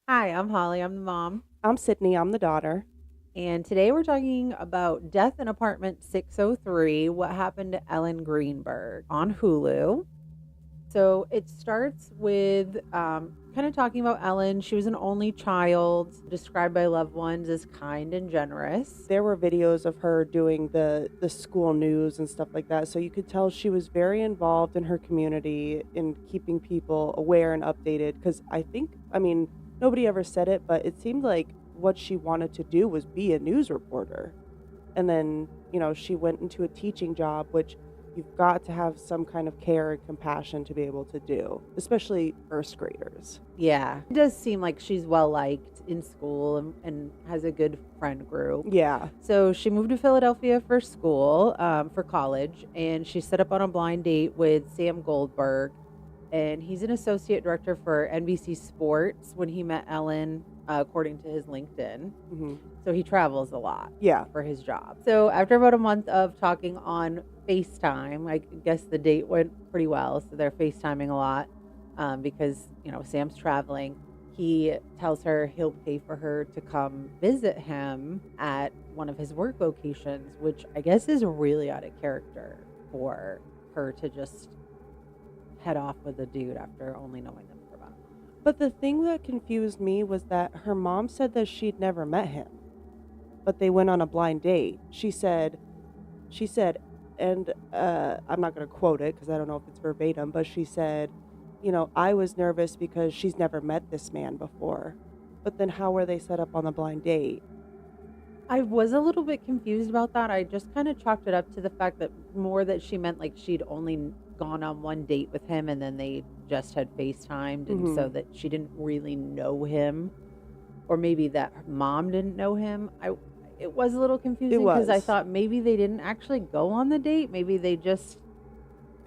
Hi, I'm Holly. I'm the mom. I'm Sydney. I'm the daughter. And today we're talking about Death in Apartment 603, what happened to Ellen Greenburg on Hulu. So it starts with kind of talking about Ellen. She was an only child, described by loved ones as kind and generous. There were videos of her doing the school news and stuff like that, so you could tell she was very involved in her community in keeping people aware and updated. Because I mean, nobody ever said it, but it seemed like what she wanted to do was be a news reporter. And then, she went into a teaching job, which you've got to have some kind of care and compassion to be able to do, especially first graders. Yeah, it does seem like she's well liked in school and has a good friend group. Yeah. So she moved to Philadelphia for school, for college, and she set up on a blind date with Sam Goldberg. And he's an associate director for NBC Sports when he met Ellen, according to his LinkedIn. Hmm. So he travels a lot Yeah. for his job. So after about a month of talking on FaceTime, I guess the date went pretty well. So they're FaceTiming a lot because, Sam's traveling. He tells her he'll pay for her to come visit him at one of his work locations, which I guess is really out of character for her to just head off with a dude after only knowing them for about a month. But the thing that confused me was that her mom said that she'd never met him, but they went on a blind date. She said, and I'm not going to quote it because I don't know if it's verbatim, but she said, I was nervous because she's never met this man before. But then how were they set up on the blind date? I was a little bit confused about that. I just kind of chalked it up to the fact that more that she meant like she'd only gone on one date with him and then they just had FaceTimed, and Hmm. so that she didn't really know him, or maybe that her mom didn't know him. It was a little It confusing because I was. thought maybe they didn't actually go on the date. Maybe they just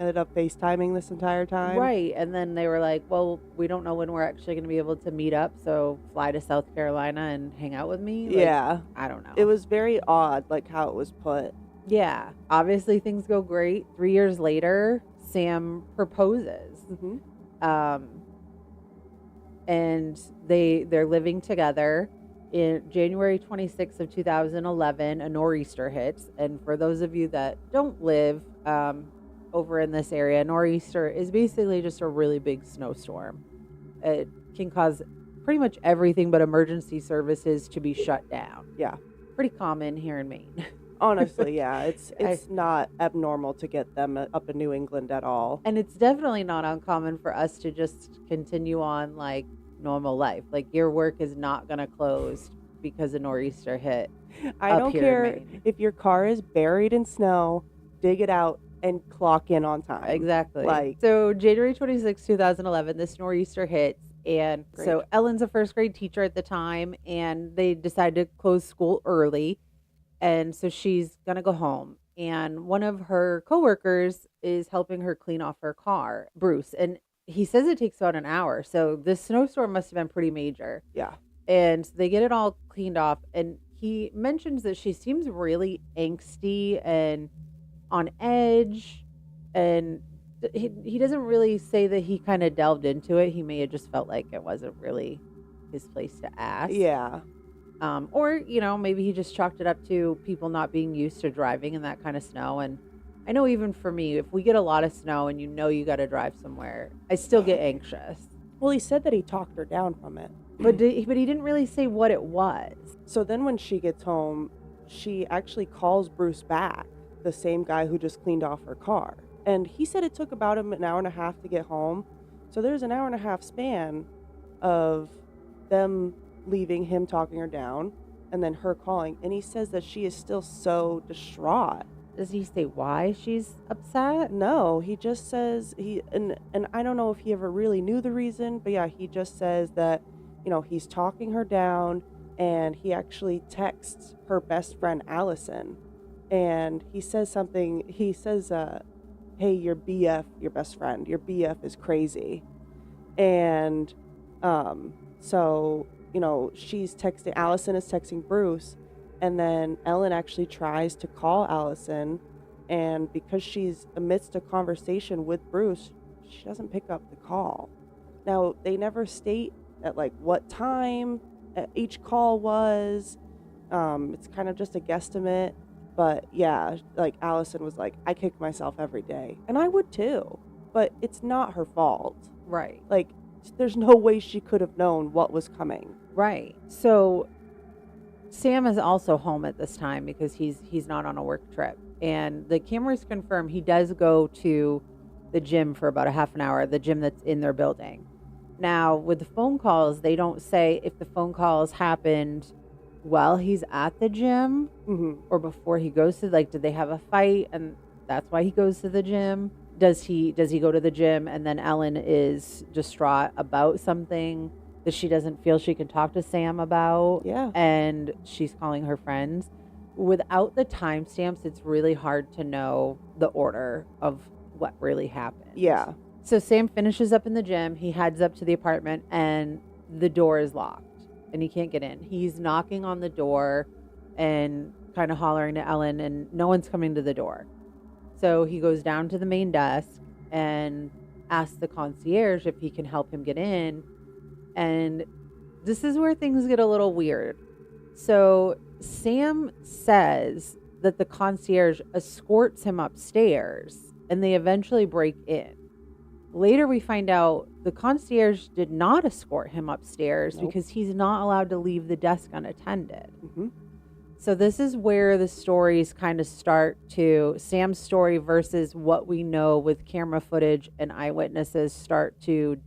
Ended up FaceTiming this entire time. right, and then they were like, "Well, we don't know when we're actually going to be able to meet up, so fly to South Carolina and hang out with me." Like, Yeah. I don't It know. was very odd, like how it was put. Yeah, obviously things go great. 3 years later, Sam proposes, Hmm. um, and they're living together. In January 26th of 2011, a nor'easter hits, and for those of you that don't live over in this area, a nor'easter is basically just a really big snowstorm. It can cause pretty much everything but emergency services to be shut down. Yeah. Pretty common here in Maine. Honestly, yeah, it's I, it's not abnormal to get them up in New England at all. And it's definitely not uncommon for us to just continue on like normal life. Like your work is not going to close because a nor'easter hit I up don't here in care Maine. if your car is buried in snow, dig it out and clock in on time. Exactly. Like, So January 26, 2011, this nor'easter hits. And great. so Ellen's a first grade teacher at the time, and they decide to close school early. And so she's going to go home. And one of her coworkers is helping her clean off her car, Bruce. And he says it takes about an hour. So this snowstorm must have been pretty major. Yeah. And they get it all cleaned off. And he mentions that she seems really angsty and on edge. And he doesn't really say that he kind of delved into it. He may have just felt like it wasn't really his place to ask. Yeah. Or, maybe he just chalked it up to people not being used to driving in that kind of snow. And I know even for me, if we get a lot of snow and you got to drive somewhere, I still get anxious. Well, he said that he talked her down from it. But he didn't really say what it was. So then when she gets home, she actually calls Bruce back, the same guy who just cleaned off her car. And he said it took about him an hour and a half to get home. So there's an hour and a half span of them leaving, him talking her down, and then her calling. And he says that she is still so distraught. Does he say why she's upset? No, he just says and I don't know if he ever really knew the reason, but yeah, he just says that, he's talking her down, and he actually texts her best friend Allison, and he says something. He says, "Hey, your BF, your best friend, your BF is crazy," and so she's texting. Allison is texting Bruce, and then Ellen actually tries to call Allison, and because she's amidst a conversation with Bruce, she doesn't pick up the call. Now, they never state at like what time each call was. It's kind of just a guesstimate. But yeah, like Allison was like, I kick myself every day. And I would too. But it's not her fault. Right. Like, there's no way she could have known what was coming. Right. So Sam is also home at this time because he's not on a work trip. And the cameras confirm he does go to the gym for about a half an hour, the gym that's in their building. Now, with the phone calls, they don't say if the phone calls happened while he's at the gym or before he goes to, like, did they have a fight and that's why he goes to the gym? Does he go to the gym and then Ellen is distraught about something that she doesn't feel she can talk to Sam about? Yeah. And she's calling her friends. Without the timestamps, it's really hard to know the order of what really happened. Yeah. So Sam finishes up in the gym. He heads up to the apartment and the door is locked and he can't get in. He's knocking on the door and kind of hollering to Ellen and no one's coming to the door. So he goes down to the main desk and asks the concierge if he can help him get in. And this is where things get a little weird. So Sam says that the concierge escorts him upstairs and they eventually break in. Later, we find out the concierge did not escort him upstairs because he's not allowed to leave the desk unattended. So this is where the stories kind of start to, Sam's story versus what we know with camera footage and eyewitnesses start to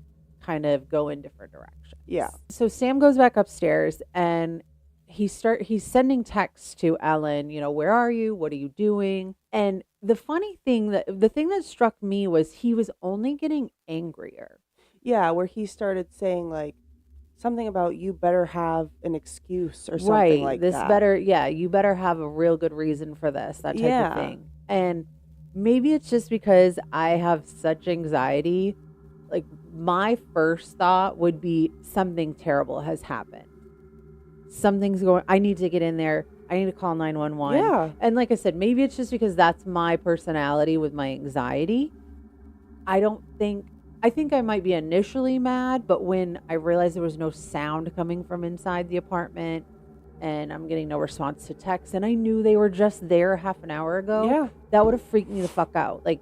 kind of go in different directions. Yeah. So Sam goes back upstairs and he's sending texts to Ellen, where are you? What are you doing? And the thing that struck me was he was only getting angrier. Yeah, where he started saying like something about you better have an excuse or something like that. You better have a real good reason for this, that type of thing. And maybe it's just because I have such anxiety. Like my first thought would be something terrible has happened. Something's going, I need to get in there. I need to call 911. Yeah. And like I said, maybe it's just because that's my personality with my anxiety. I think I might be initially mad, but when I realized there was no sound coming from inside the apartment and I'm getting no response to texts and I knew they were just there half an hour ago, that would have freaked me the fuck out. Like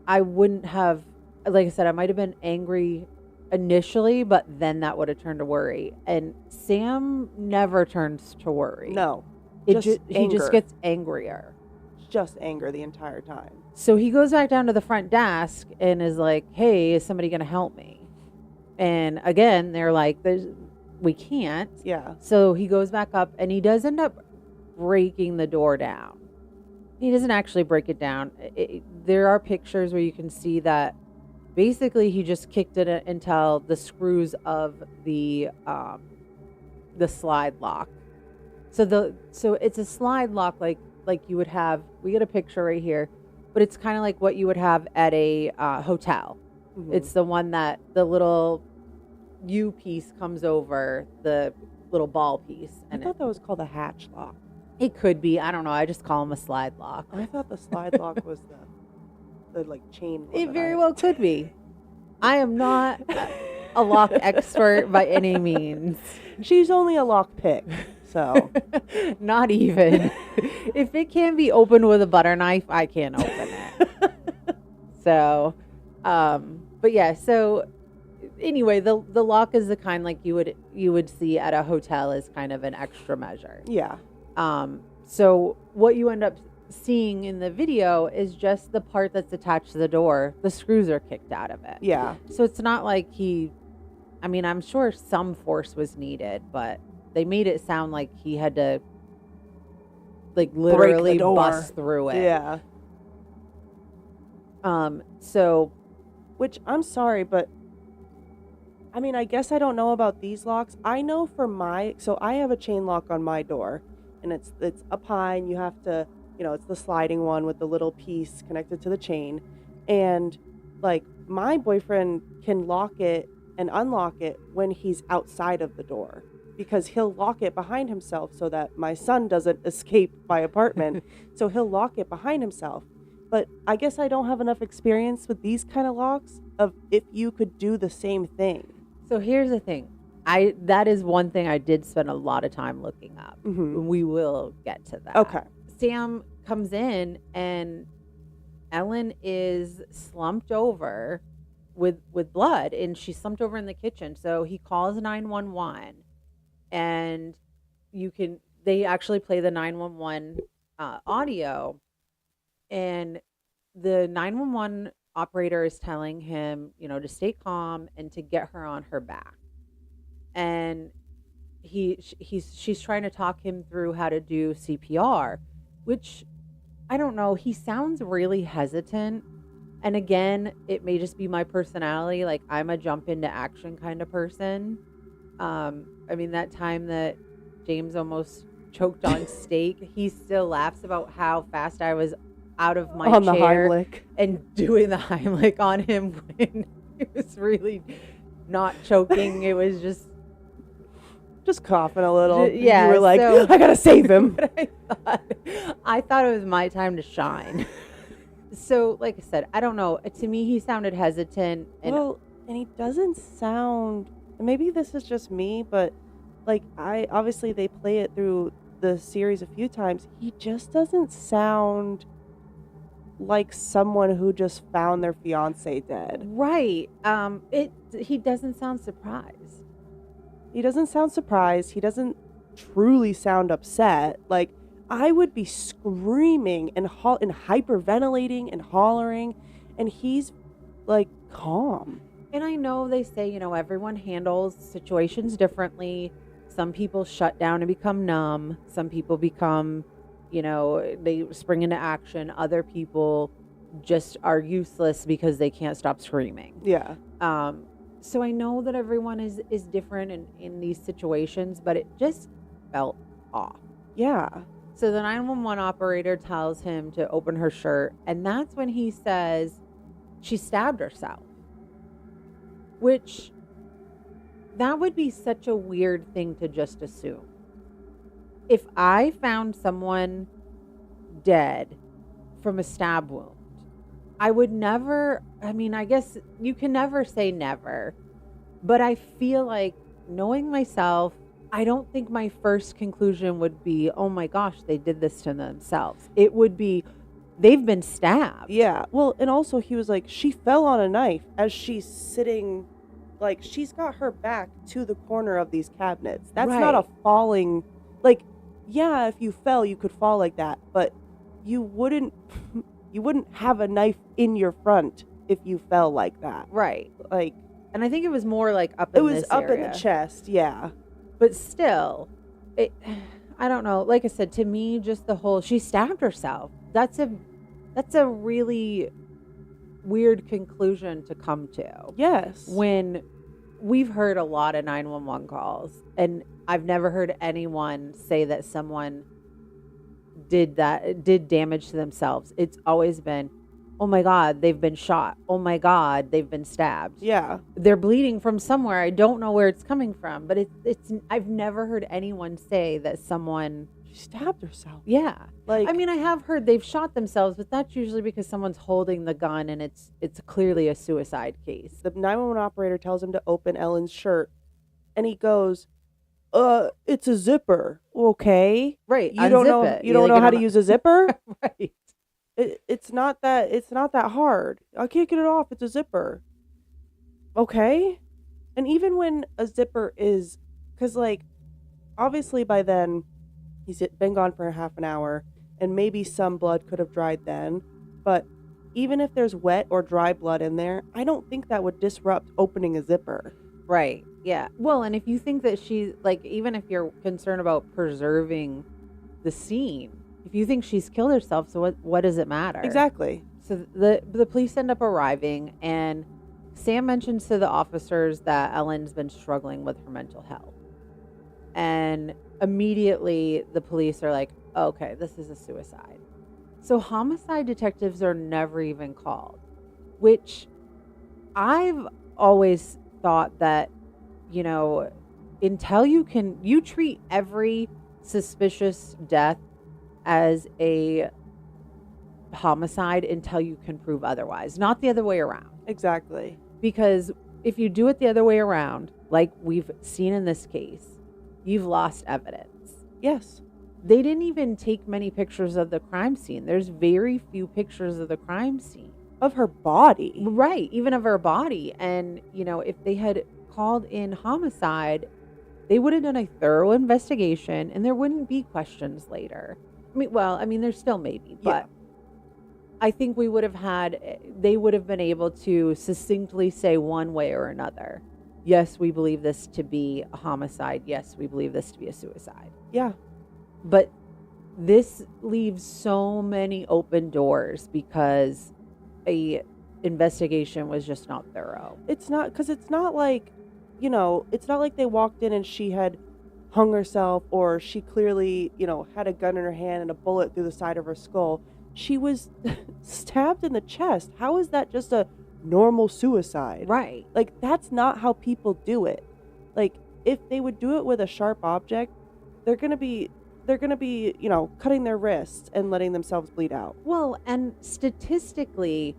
I wouldn't have, like I said, I might have been angry initially, but then that would have turned to worry. And Sam never turns to worry. No. He just gets angrier. Just anger the entire time. So he goes back down to the front desk and is like, hey, is somebody going to help me? And again, they're like, we can't. Yeah. So he goes back up and he does end up breaking the door down. He doesn't actually break it down. There are pictures where you can see that basically he just kicked it until the screws of the slide lock. So it's a slide lock like you would have. We get a picture right here, but it's kind of like what you would have at a hotel. It's the one that the little U piece comes over the little ball piece. And I thought that was called a hatch lock. It could be. I don't know. I just call them a slide lock. I thought the slide lock was the like chain. It very well could be. I am not a lock expert by any means. She's only a lock pick. So not even. If it can be opened with a butter knife, I can't open it. So, but yeah. So anyway, the lock is the kind like you would see at a hotel as kind of an extra measure. Yeah. So what you end up seeing in the video is just the part that's attached to the door. The screws are kicked out of it. Yeah. So it's not like I'm sure some force was needed, but they made it sound like he had to like literally bust through it. Yeah. So, which I'm sorry, but I guess I don't know about these locks. I know so I have a chain lock on my door and it's up high and you have to, it's the sliding one with the little piece connected to the chain. And like my boyfriend can lock it and unlock it when he's outside of the door because he'll lock it behind himself so that my son doesn't escape my apartment. So he'll lock it behind himself. But I guess I don't have enough experience with these kind of locks of if you could do the same thing. So here's the thing. that is one thing I did spend a lot of time looking up. Mm-hmm. We will get to that. Okay. Sam comes in and Ellen is slumped over with blood, and she's slumped over in the kitchen. So he calls 911, and they actually play the 911 audio, and the 911 operator is telling him, to stay calm and to get her on her back. And she's trying to talk him through how to do CPR, which I don't know. He sounds really hesitant. And again, it may just be my personality. Like, I'm a jump into action kind of person. I mean, that time that James almost choked on steak, he still laughs about how fast I was out of my on chair the Heimlich. And doing the Heimlich on him when he was really not choking. It was just coughing a little. Yeah, you were like, so, I gotta save him. I thought it was my time to shine. So, like I said, I don't know. To me, he sounded hesitant. And he doesn't sound. Maybe this is just me, but like obviously they play it through the series a few times. He just doesn't sound like someone who just found their fiance dead. Right. He doesn't sound surprised. He doesn't sound surprised. He doesn't truly sound upset. Like, I would be screaming and hyperventilating and hollering, and he's like calm. And I know they say, everyone handles situations differently. Some people shut down and become numb. Some people become, they spring into action. Other people just are useless because they can't stop screaming. Yeah. So I know that everyone is different in these situations, but it just felt off. Yeah. So the 911 operator tells him to open her shirt, and that's when he says she stabbed herself. Which, that would be such a weird thing to just assume. If I found someone dead from a stab wound, I would never, I guess you can never say never, but I feel like, knowing myself, I don't think my first conclusion would be, oh my gosh, they did this to themselves. It would be, they've been stabbed. Yeah. Well, and also he was like, she fell on a knife as she's sitting, like, she's got her back to the corner of these cabinets. That's right. Not a falling, like, yeah, if you fell, you could fall like that, but you wouldn't have a knife in your front if you fell like that. Right. Like, and I think it was more like up in this area. It was up in the chest, yeah. But still, I don't know. Like I said, to me, just the whole, she stabbed herself. That's a really weird conclusion to come to. Yes. When we've heard a lot of 911 calls, and I've never heard anyone say that someone did damage to themselves. It's always been, oh my God, they've been shot. Oh my God, they've been stabbed. Yeah. They're bleeding from somewhere. I don't know where it's coming from, but it's I've never heard anyone say that someone stabbed herself. Yeah. Like, I have heard they've shot themselves, but that's usually because someone's holding the gun and it's clearly a suicide case. The 911 operator tells him to open Ellen's shirt, and he goes, it's a zipper. Okay. Right. You don't know it. You don't know how to use a zipper? Right. It's not that hard. I can't get it off. It's a zipper. Okay. And even when a zipper is, because like, obviously by then he's been gone for half an hour, and maybe some blood could have dried then, but even if there's wet or dry blood in there, I don't think that would disrupt opening a zipper. Right. Yeah. Well, and if you think that she's like, even if you're concerned about preserving the scene, if you think she's killed herself, so what does it matter? Exactly. So the police end up arriving, and Sam mentions to the officers that Ellen's been struggling with her mental health. And immediately the police are like, okay, this is a suicide. So homicide detectives are never even called, which I've always thought that, until you treat every suspicious death as a homicide until you can prove otherwise, not the other way around. Exactly. Because if you do it the other way around, like we've seen in this case, you've lost evidence. Yes. They didn't even take many pictures of the crime scene. There's very few pictures of the crime scene. Of her body. Right, even of her body. And, if they had called in homicide, they would have done a thorough investigation and there wouldn't be questions later. There still may be, but I think they would have been able to succinctly say one way or another. Yes, we believe this to be a homicide. Yes, we believe this to be a suicide. Yeah. But this leaves so many open doors because a investigation was just not thorough. It's not, because it's not like, it's not like they walked in and she had hung herself, or she clearly, had a gun in her hand and a bullet through the side of her skull. She was stabbed in the chest. How is that just a normal suicide? Right. Like, that's not how people do it. Like, if they would do it with a sharp object, they're going to be, cutting their wrists and letting themselves bleed out. Well, and statistically,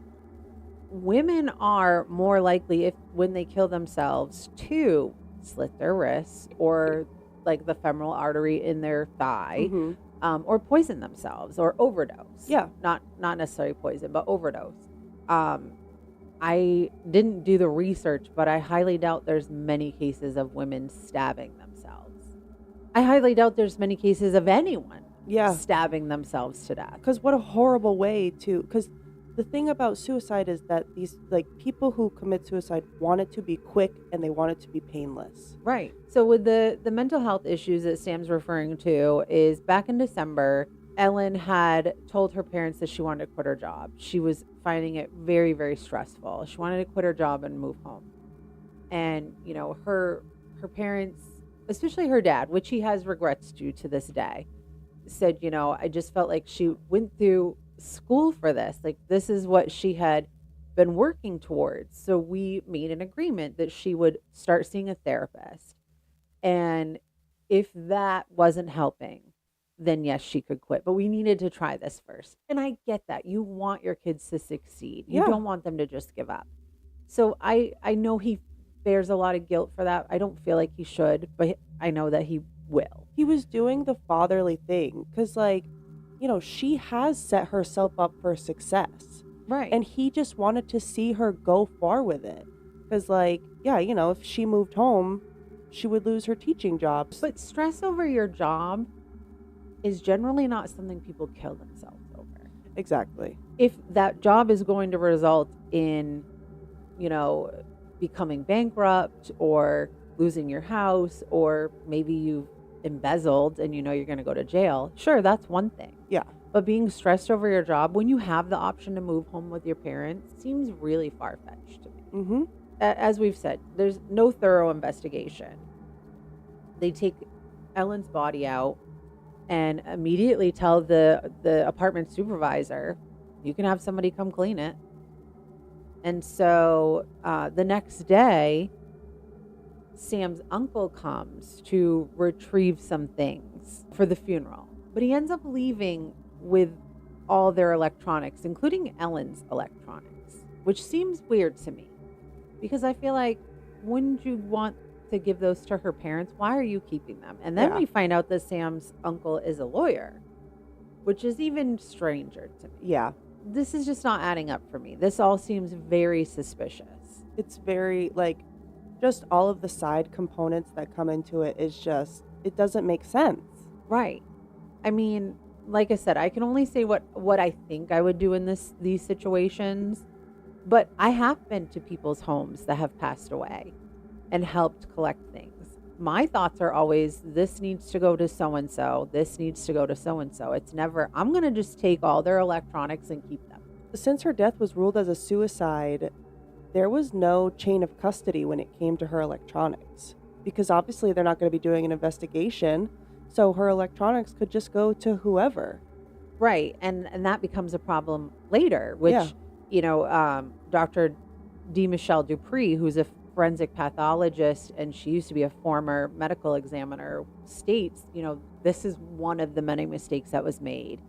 women are more likely, when they kill themselves, to slit their wrists or like the femoral artery in their thigh, or poison themselves or overdose. Yeah. Not necessarily poison, but overdose. I didn't do the research, but I highly doubt there's many cases of women stabbing themselves. I highly doubt there's many cases of anyone stabbing themselves to death. Because what a horrible way to, because the thing about suicide is that these, like, people who commit suicide want it to be quick and they want it to be painless. Right. So with the mental health issues that Sam's referring to is back in December, Ellen had told her parents that she wanted to quit her job. She was finding it very, very stressful. She wanted to quit her job and move home. And, her parents, especially her dad, which he has regrets to this day, said, I just felt like she went through school for this. Like, this is what she had been working towards. So we made an agreement that she would start seeing a therapist. And if that wasn't helping, then yes, she could quit. But we needed to try this first. And I get that. You want your kids to succeed. You don't want them to just give up. So I know he bears a lot of guilt for that. I don't feel like he should, but I know that he will. He was doing the fatherly thing because, like, she has set herself up for success. Right. And he just wanted to see her go far with it. Because, like, if she moved home, she would lose her teaching job. But stress over your job is generally not something people kill themselves over. Exactly. If that job is going to result in, becoming bankrupt or losing your house, or maybe you've embezzled and you're going to go to jail, sure, that's one thing. Yeah. But being stressed over your job when you have the option to move home with your parents seems really far-fetched to me. Mm-hmm. As we've said, there's no thorough investigation. They take Ellen's body out and immediately tell the apartment supervisor, you can have somebody come clean it. And so the next day, Sam's uncle comes to retrieve some things for the funeral. But he ends up leaving with all their electronics, including Ellen's electronics, which seems weird to me. Because I feel like, wouldn't you want to give those to her parents? Why are you keeping them? And then we find out that Sam's uncle is a lawyer, which is even stranger to me. Yeah. This is just not adding up for me. This all seems very suspicious. It's very, like, just all of the side components that come into it is just, it doesn't make sense. Right. I mean, like I said, I can only say what I think I would do in these situations. But I have been to people's homes that have passed away and helped collect things. My thoughts are always, this needs to go to so-and-so. This needs to go to so-and-so. It's never, I'm going to just take all their electronics and keep them. Since her death was ruled as a suicide, there was no chain of custody when it came to her electronics. Because obviously they're not going to be doing an investigation. So her electronics could just go to whoever. Right. And that becomes a problem later, which, Dr. D. Michelle Dupree, who's a forensic pathologist, and she used to be a former medical examiner, states, this is one of the many mistakes that was made,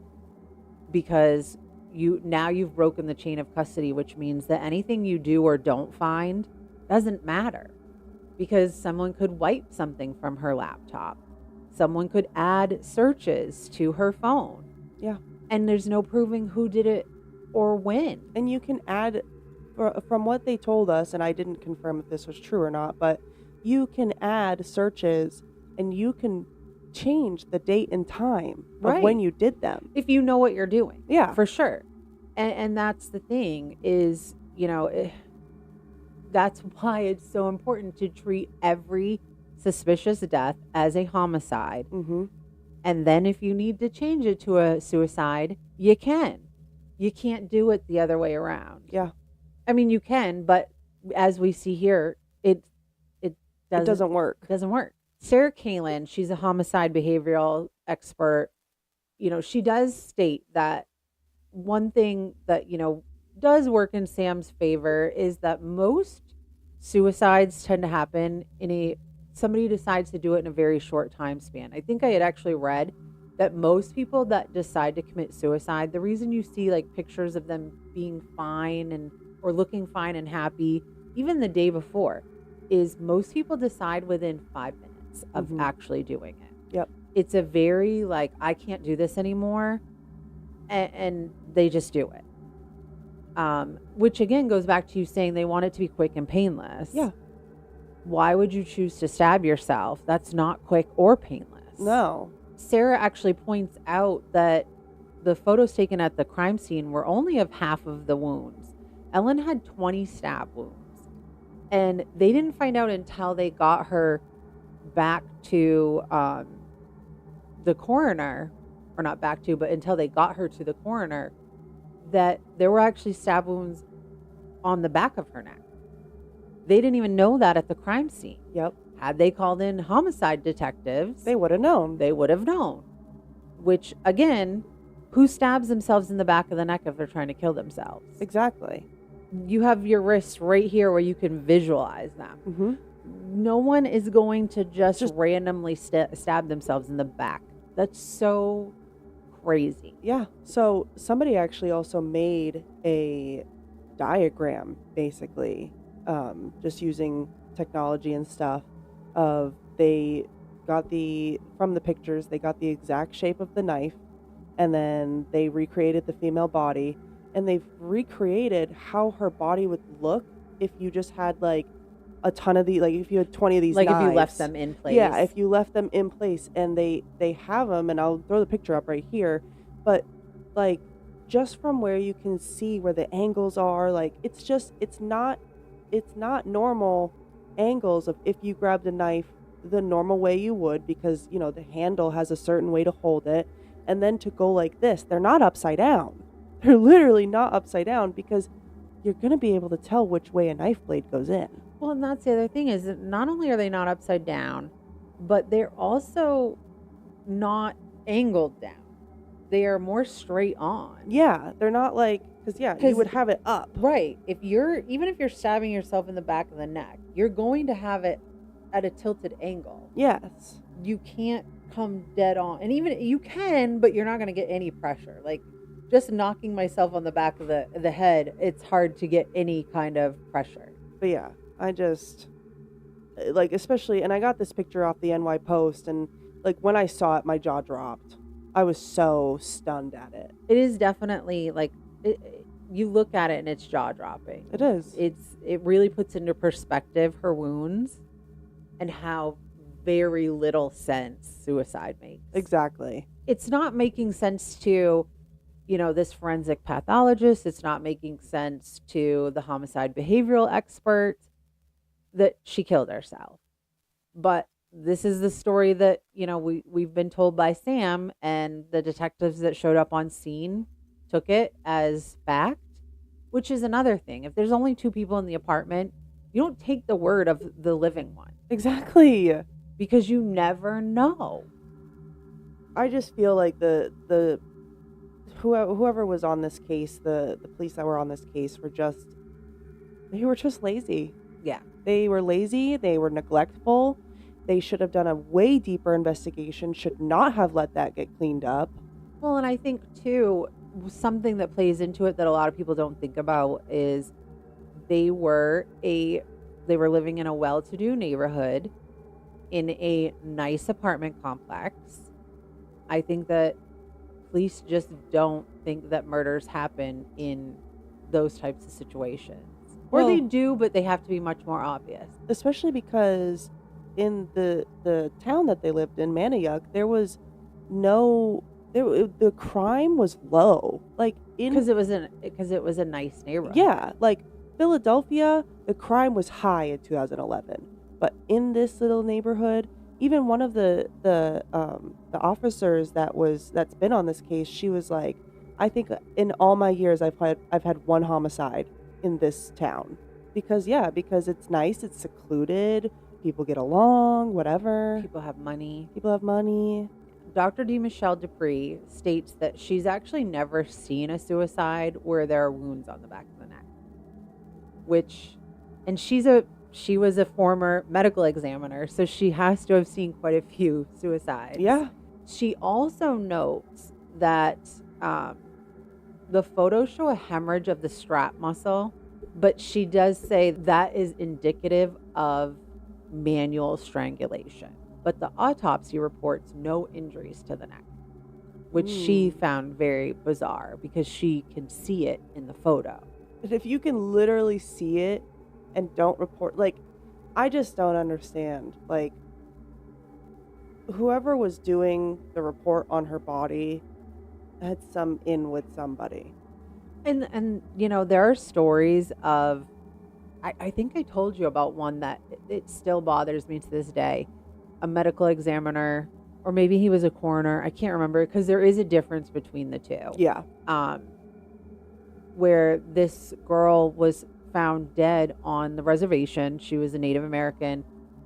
because you've broken the chain of custody, which means that anything you do or don't find doesn't matter. because someone could wipe something from her laptop. Someone could add searches to her phone. Yeah. And there's no proving who did it or when. And you can add, from what they told us, and I didn't confirm if this was true or not, but you can add searches and you can change the date and time of when you did them. If you know what you're doing. Yeah. For sure. And that's the thing is, that's why it's so important to treat every suspicious death as a homicide. Mm-hmm. And then if you need to change it to a suicide, you can. You can't do it the other way around. Yeah. I mean, you can, but as we see here, it doesn't work. It doesn't work. Sarah Kalin, she's a homicide behavioral expert. She does state that one thing that, does work in Sam's favor is that most suicides tend to happen somebody decides to do it in a very short time span. I think I had actually read that most people that decide to commit suicide, the reason you see like pictures of them being fine or looking fine and happy, even the day before, is most people decide within 5 minutes of actually doing it. Yep. It's a very like, I can't do this anymore. And they just do it. Which again goes back to you saying they want it to be quick and painless. Yeah. Why would you choose to stab yourself? That's not quick or painless. No. Sarah actually points out that the photos taken at the crime scene were only of half of the wounds. Ellen had 20 stab wounds. And they didn't find out until they got her back to the coroner, or not back to, but until they got her to the coroner, that there were actually stab wounds on the back of her neck. They didn't even know that at the crime scene. Yep. Had they called in homicide detectives, they would have known. They would have known. Which, again, who stabs themselves in the back of the neck if they're trying to kill themselves? Exactly. You have your wrists right here where you can visualize them. Mm-hmm. No one is going to just randomly stab themselves in the back. That's so crazy. Yeah. So somebody actually also made a diagram, basically, just using technology and stuff, of they got from the pictures, they got the exact shape of the knife, and then they recreated the female body, and they've recreated how her body would look if you just had like a ton of if you had 20 of these like knives. If you left them in place. Yeah, if you left them in place, and they have them, and I'll throw the picture up right here, but like just from where you can see where the angles are, like it's not normal angles of if you grabbed a knife the normal way you would, because the handle has a certain way to hold it, and then to go like this, they're not upside down. They're literally not upside down, because you're going to be able to tell which way a knife blade goes in. Well, and that's the other thing, is that not only are they not upside down, but they're also not angled down. They are more straight on. Yeah, they're not like, because you would have it up. Right. Even if you're stabbing yourself in the back of the neck, you're going to have it at a tilted angle. Yes. You can't come dead on. And even you can, but you're not going to get any pressure. Like just knocking myself on the back of the head, it's hard to get any kind of pressure. But yeah, I just like, especially, and I got this picture off the NY Post, and like when I saw it, my jaw dropped. I was so stunned at it. It is definitely like, you look at it and it's jaw dropping. It is. It really puts into perspective her wounds and how very little sense suicide makes. Exactly. It's not making sense to, this forensic pathologist. It's not making sense to the homicide behavioral expert that she killed herself. But this is the story that, we've been told by Sam, and the detectives that showed up on scene took it as fact, which is another thing. If there's only 2 people in the apartment, you don't take the word of the living one. Exactly. Because you never know. I just feel like the whoever was on this case, the police that were on this case were just lazy. Yeah. They were lazy. They were neglectful. They should have done a way deeper investigation, should not have let that get cleaned up. Well, and I think, too, something that plays into it that a lot of people don't think about is they were a They were living in a well-to-do neighborhood in a nice apartment complex. I think that police just don't think that murders happen in those types of situations. Or they Well, do, but they have to be much more obvious. especially because in the town that they lived in, Manayuk, there was no the crime was low. Like Because in it was a nice neighborhood. yeah, like Philadelphia, the crime was high in 2011, but in this little neighborhood, even one of the officers that's been on this case, she was like, I think in all my years I've had one homicide in this town because it's nice, it's secluded, people get along, whatever. People have money. People have money. Dr. D. Michelle Dupree states that she's actually never seen a suicide where there are wounds on the back of the neck. And she was a former medical examiner, so she has to have seen quite a few suicides. Yeah. She also notes that the photos show a hemorrhage of the strap muscle, but she does say that is indicative of manual strangulation. But the autopsy reports no injuries to the neck, which she found very bizarre because she can see it in the photo. But if you can literally see it and don't report, like, I just don't understand. Like, whoever was doing the report on her body had some in with somebody. And there are stories of, I think I told you about one that it still bothers me to this day. A medical examiner, or maybe he was a coroner, I can't remember, because there is a difference between the two. Yeah. Where this girl was found dead on the reservation. She was a Native American,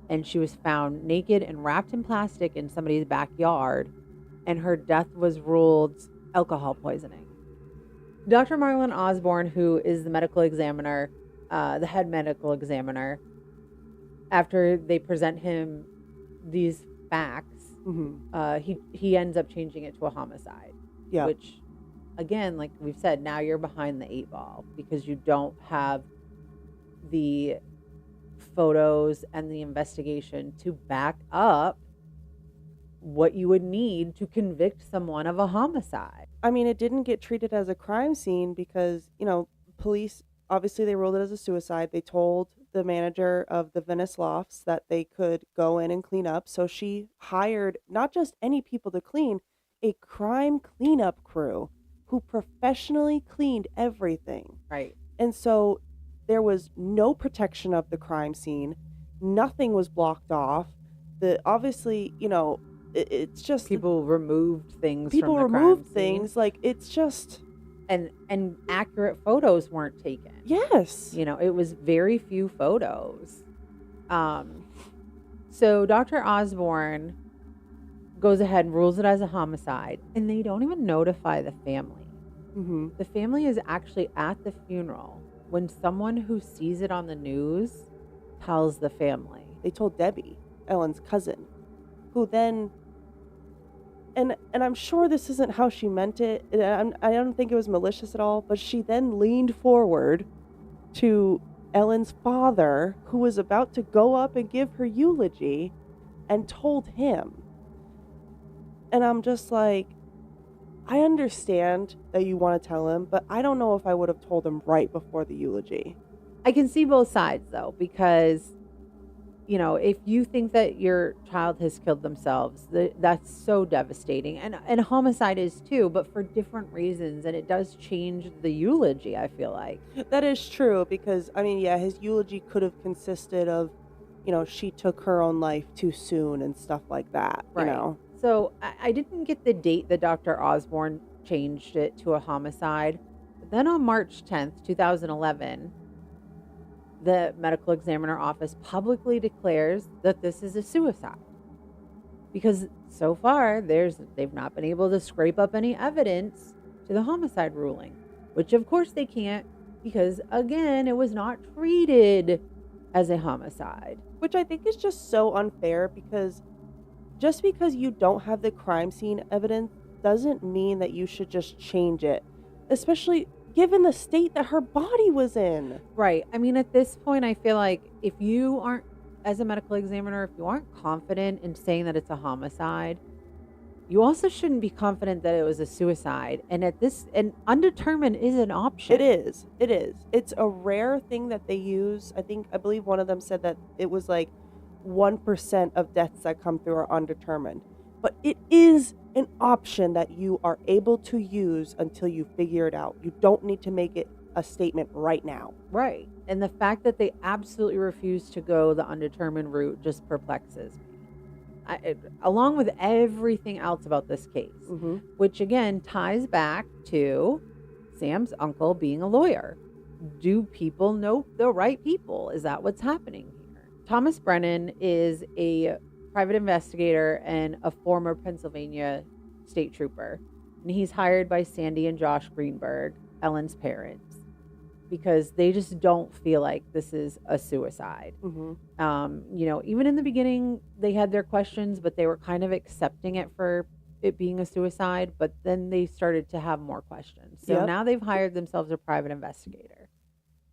and she was found naked and wrapped in plastic in somebody's backyard, and her death was ruled alcohol poisoning. Dr. Marlon Osborne, who is the medical examiner, the head medical examiner, after they present him these facts, he ends up changing it to a homicide. Yeah. Which, again, like we've said, now you're behind the 8 ball because you don't have the photos and the investigation to back up what you would need to convict someone of a homicide. I mean, it didn't get treated as a crime scene because, police, obviously they ruled it as a suicide. They told the manager of the Venice Lofts that they could go in and clean up. So she hired not just any people to clean, a crime cleanup crew who professionally cleaned everything. Right. And so there was no protection of the crime scene. Nothing was blocked off. Obviously, it's just people removed things. People from the removed crime things. scene. Like, it's just and accurate photos weren't taken. Yes. It was very few photos. So Dr. Osborne goes ahead and rules it as a homicide, and they don't even notify the family. The family is actually at the funeral when someone who sees it on the news tells the family. They told Debbie, Ellen's cousin, who then, and I'm sure this isn't how she meant it. I don't think it was malicious at all, but she then leaned forward to Ellen's father, who was about to go up and give her eulogy, and told him. And I'm just like, I understand that you want to tell him, but I don't know if I would have told him right before the eulogy. I can see both sides, though, because, if you think that your child has killed themselves, that's so devastating. And homicide is too, but for different reasons. And it does change the eulogy, I feel like. That is true, because, his eulogy could have consisted of, she took her own life too soon and stuff like that, Right. So I didn't get the date that Dr. Osborne changed it to a homicide. But then on March 10th, 2011, the medical examiner office publicly declares that this is a suicide. Because so far, they've not been able to scrape up any evidence to the homicide ruling. Which, of course, they can't because, again, it was not treated as a homicide. Which I think is just so unfair, because just because you don't have the crime scene evidence doesn't mean that you should just change it. Especially, given the state that her body was in. Right. I mean, at this point, I feel like if you aren't, as a medical examiner, if you aren't confident in saying that it's a homicide, you also shouldn't be confident that it was a suicide. And and undetermined is an option. It is. It is. It's a rare thing that they use. I believe one of them said that it was like 1% of deaths that come through are undetermined. But it is an option that you are able to use until you figure it out. You don't need to make it a statement right now. Right. And the fact that they absolutely refuse to go the undetermined route just perplexes me. Along with everything else about this case, which again ties back to Sam's uncle being a lawyer. Do people know the right people? Is that what's happening here? Thomas Brennan is a private investigator and a former Pennsylvania state trooper. And he's hired by Sandy and Josh Greenburg, Ellen's parents, because they just don't feel like this is a suicide. Even in the beginning, they had their questions, but they were kind of accepting it for it being a suicide. But then they started to have more questions. So now they've hired themselves a private investigator.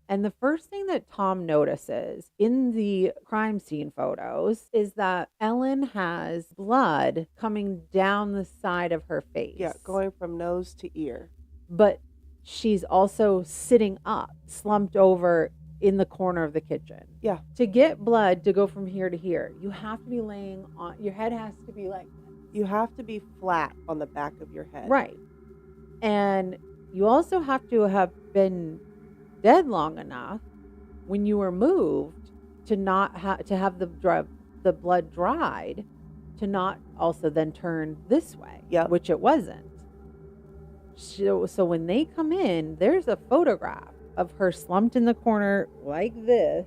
And the first thing that Tom notices in the crime scene photos is that Ellen has blood coming down the side of her face. Yeah, going from nose to ear. But she's also sitting up, slumped over in the corner of the kitchen. Yeah. To get blood to go from here to here, you have to be laying on, your head has to be like this. You have to be flat on the back of your head. Right. And you also have to have been dead long enough when you were moved to not to have the blood dried, to not also then turn this way, which it wasn't. So when they come in, there's a photograph of her slumped in the corner like this.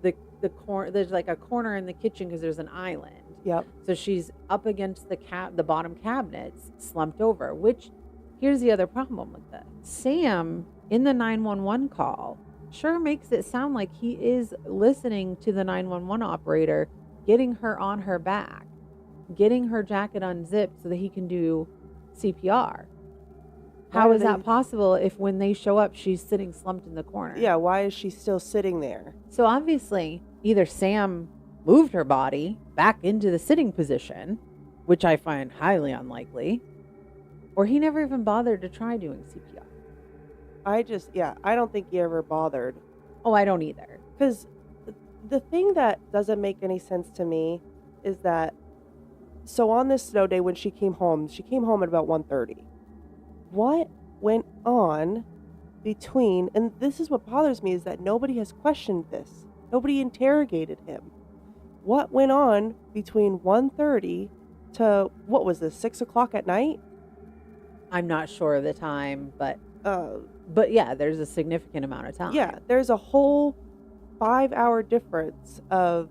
The corner, there's like a corner in the kitchen because there's an island. Yep. So she's up against the bottom cabinets, slumped over. Which, here's the other problem with this: Sam in the 911 call sure makes it sound like he is listening to the 911 operator, getting her on her back, getting her jacket unzipped so that he can do CPR. How is that possible if when they show up, she's sitting slumped in the corner? Yeah, why is she still sitting there? So obviously, either Sam moved her body back into the sitting position, which I find highly unlikely, or he never even bothered to try doing CPR. I don't think he ever bothered. Oh, I don't either. Because the thing that doesn't make any sense to me is that, so on this snow day when she came home at about 1:30. What went on between, and this is what bothers me, is that nobody has questioned this. Nobody interrogated him. What went on between 1:30 to, what was this, 6 o'clock at night? I'm not sure of the time, but yeah, there's a significant amount of time. Yeah, there's a whole 5-hour difference of,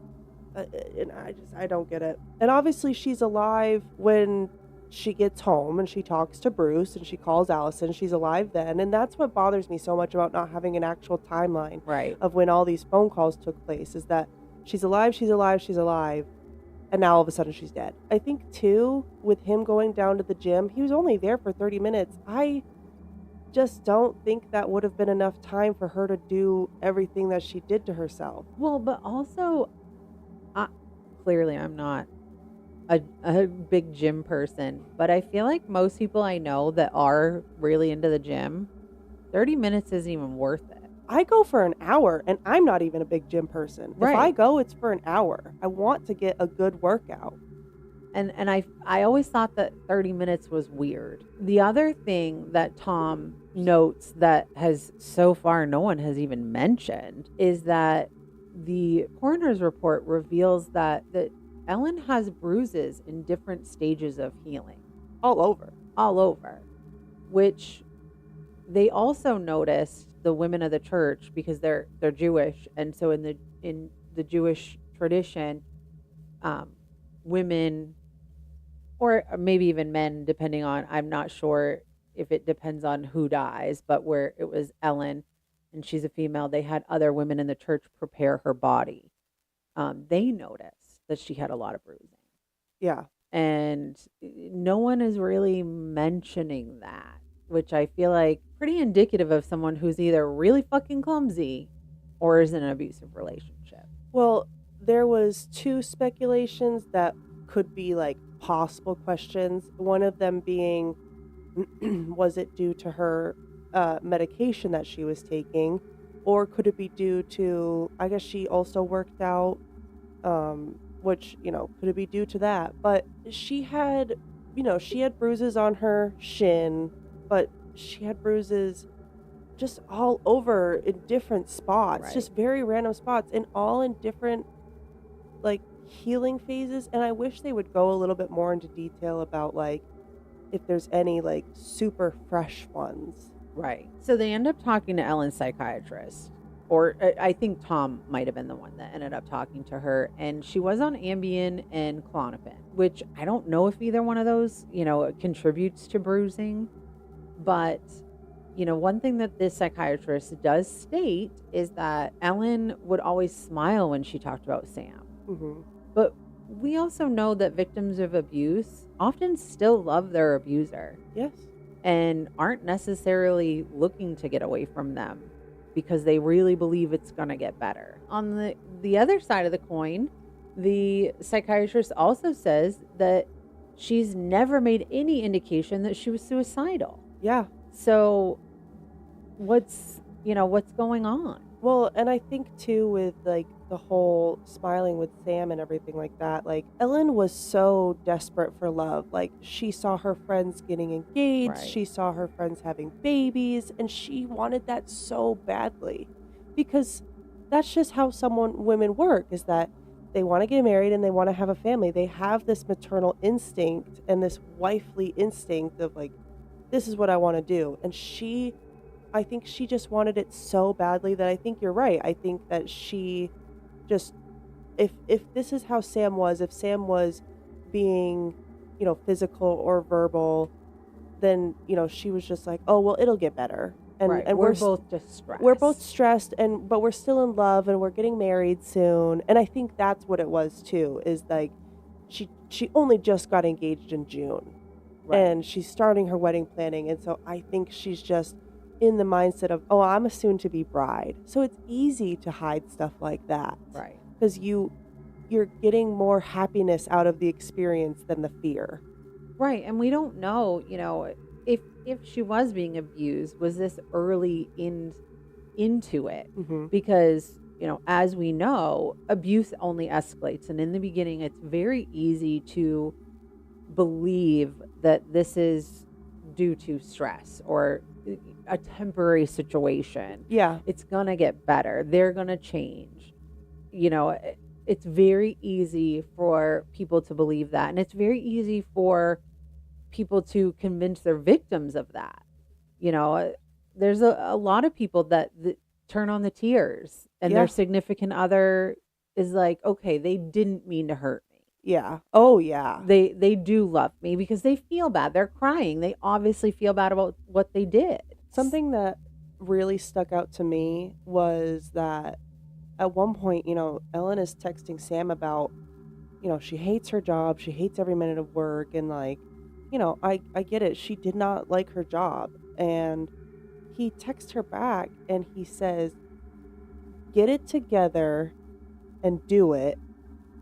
and I don't get it. And obviously she's alive when she gets home and she talks to Bruce and she calls Allison. She's alive then. And that's what bothers me so much about not having an actual timeline of when all these phone calls took place, is that she's alive. And now all of a sudden she's dead. I think too, with him going down to the gym, he was only there for 30 minutes. I just don't think that would have been enough time for her to do everything that she did to herself. Well, but also, clearly I'm not a big gym person, but I feel like most people I know that are really into the gym, 30 minutes isn't even worth it. I go for an hour, and I'm not even a big gym person. Right. If I go, it's for an hour. I want to get a good workout. And I always thought that 30 minutes was weird. The other thing that Tom notes that has so far no one has even mentioned is that the coroner's report reveals that Ellen has bruises in different stages of healing. All over. Which they also noticed, the women of the church, because they're Jewish, and so in the Jewish tradition, women, or maybe even men, depending on, I'm not sure if it depends on who dies, but where it was Ellen and she's a female, they had other women in the church prepare her body. They noticed that she had a lot of bruising. Yeah. And no one is really mentioning that, which I feel like pretty indicative of someone who's either really fucking clumsy or is in an abusive relationship. Well, there was two speculations that could be like possible questions. One of them being, was it due to her medication that she was taking, or could it be due to? I guess she also worked out, which could it be due to that? But she had, she had bruises on her shin, but she had bruises just all over in different spots, Right. just very random spots, and all in different like healing phases. And I wish they would go a little bit more into detail about like if there's any like super fresh ones. Right. So they end up talking to Ellen's psychiatrist, or I think Tom might have been the one that ended up talking to her. And she was on Ambien and Klonopin, which I don't know if either one of those, contributes to bruising. But, one thing that this psychiatrist does state is that Ellen would always smile when she talked about Sam. Mm-hmm. But we also know that victims of abuse often still love their abuser. Yes. And aren't necessarily looking to get away from them because they really believe it's going to get better. On the other side of the coin, the psychiatrist also says that she's never made any indication that she was suicidal. Yeah. So what's going on? Well, and I think too with like the whole smiling with Sam and everything like that, like Ellen was so desperate for love. Like she saw her friends getting engaged, Right. she saw her friends having babies, and she wanted that so badly. Because that's just how women work, is that they want to get married and they want to have a family. They have this maternal instinct and this wifely instinct of like, this is what I want to do. And I think she just wanted it so badly that I think you're right. I think that she just, if this is how Sam was, if Sam was being, physical or verbal, then, she was just like, oh, well, it'll get better. Right. And we're both just stressed. We're both stressed, but we're still in love and we're getting married soon. And I think that's what it was too, is like, she only just got engaged in June. Right. And she's starting her wedding planning. And so I think she's just in the mindset of, oh, I'm a soon-to-be bride. So it's easy to hide stuff like that. Right. Because you're getting more happiness out of the experience than the fear. Right. And we don't know, if she was being abused, was this early into it? Mm-hmm. Because, as we know, abuse only escalates. And in the beginning, it's very easy to believe that this is due to stress or a temporary situation. Yeah. It's going to get better. They're going to change. It's very easy for people to believe that. And it's very easy for people to convince their victims of that. There's a lot of people that turn on the tears and their significant other is like, okay, they didn't mean to hurt me. Yeah. Oh, yeah. They do love me because they feel bad. They're crying. They obviously feel bad about what they did. Something that really stuck out to me was that at one point, Ellen is texting Sam about, she hates her job. She hates every minute of work. And like, I get it. She did not like her job. And he texts her back and he says, get it together and do it,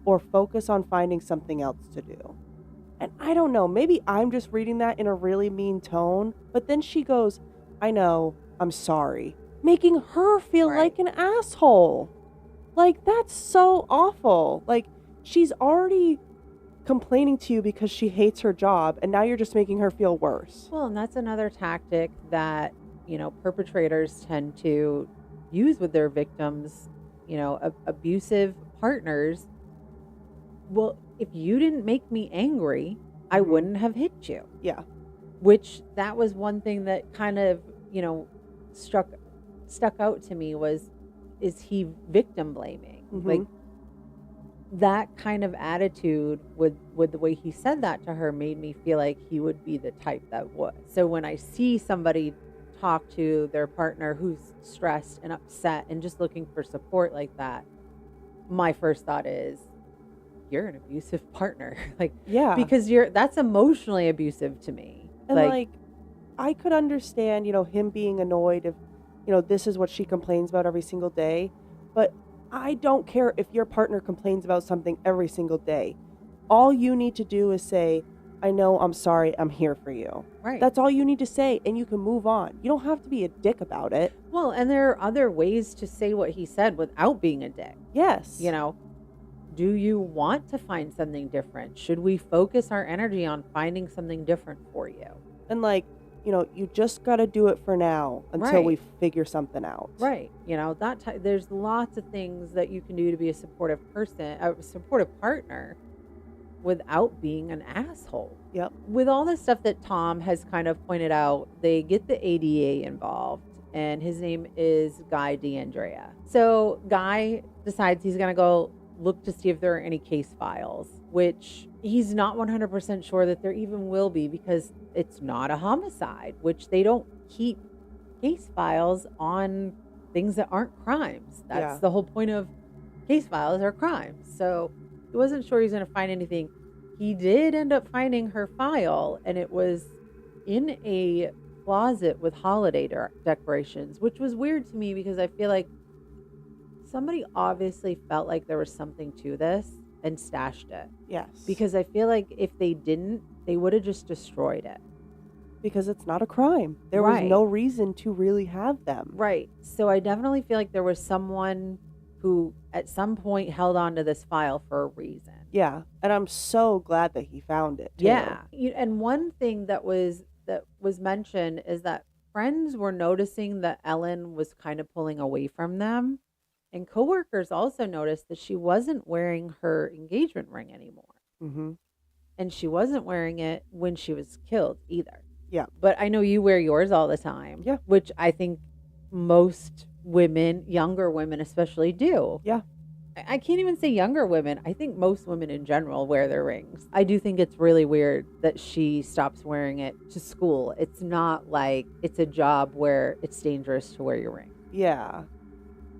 or focus on finding something else to do. And I don't know, maybe I'm just reading that in a really mean tone, but then she goes, I know, I'm sorry, making her feel like an asshole. Like, that's so awful. Like, she's already complaining to you because she hates her job, and now you're just making her feel worse. Well, and that's another tactic that, perpetrators tend to use with their victims, abusive partners. Well, if you didn't make me angry, I wouldn't have hit you. Yeah. Which that was one thing that kind of, stuck out to me is he victim blaming? Mm-hmm. Like that kind of attitude with the way he said that to her made me feel like he would be the type that would. So when I see somebody talk to their partner who's stressed and upset and just looking for support like that, my first thought is, you're an abusive partner. Like, yeah, because that's emotionally abusive to me. And like I could understand, him being annoyed if, this is what she complains about every single day. But I don't care if your partner complains about something every single day. All you need to do is say, I know, I'm sorry, I'm here for you. Right. That's all you need to say, and you can move on. You don't have to be a dick about it. Well, and there are other ways to say what he said without being a dick. Yes. Do you want to find something different? Should we focus our energy on finding something different for you? And you just got to do it for now until we figure something out. Right. There's lots of things that you can do to be a supportive person, a supportive partner without being an asshole. Yep. With all the stuff that Tom has kind of pointed out, they get the ADA involved, and his name is Guy D'Andrea. So Guy decides he's going to go look to see if there are any case files, which he's not 100% sure that there even will be, because it's not a homicide, which they don't keep case files on things that aren't crimes. That's the whole point of case files, are crimes. So he wasn't sure he was going to find anything. He did end up finding her file, and it was in a closet with holiday decorations, which was weird to me because I feel like somebody obviously felt like there was something to this and stashed it. Yes. Because I feel like if they didn't, they would have just destroyed it. Because it's not a crime. There was no reason to really have them. Right. So I definitely feel like there was someone who at some point held on to this file for a reason. Yeah. And I'm so glad that he found it, too. Yeah. And one thing that was mentioned is that friends were noticing that Ellen was kind of pulling away from them. And coworkers also noticed that she wasn't wearing her engagement ring anymore. Mm-hmm. And she wasn't wearing it when she was killed either. Yeah. But I know you wear yours all the time. Yeah. Which I think most women, younger women especially, do. Yeah. I can't even say younger women. I think most women in general wear their rings. I do think it's really weird that she stops wearing it to school. It's not like it's a job where it's dangerous to wear your ring. Yeah.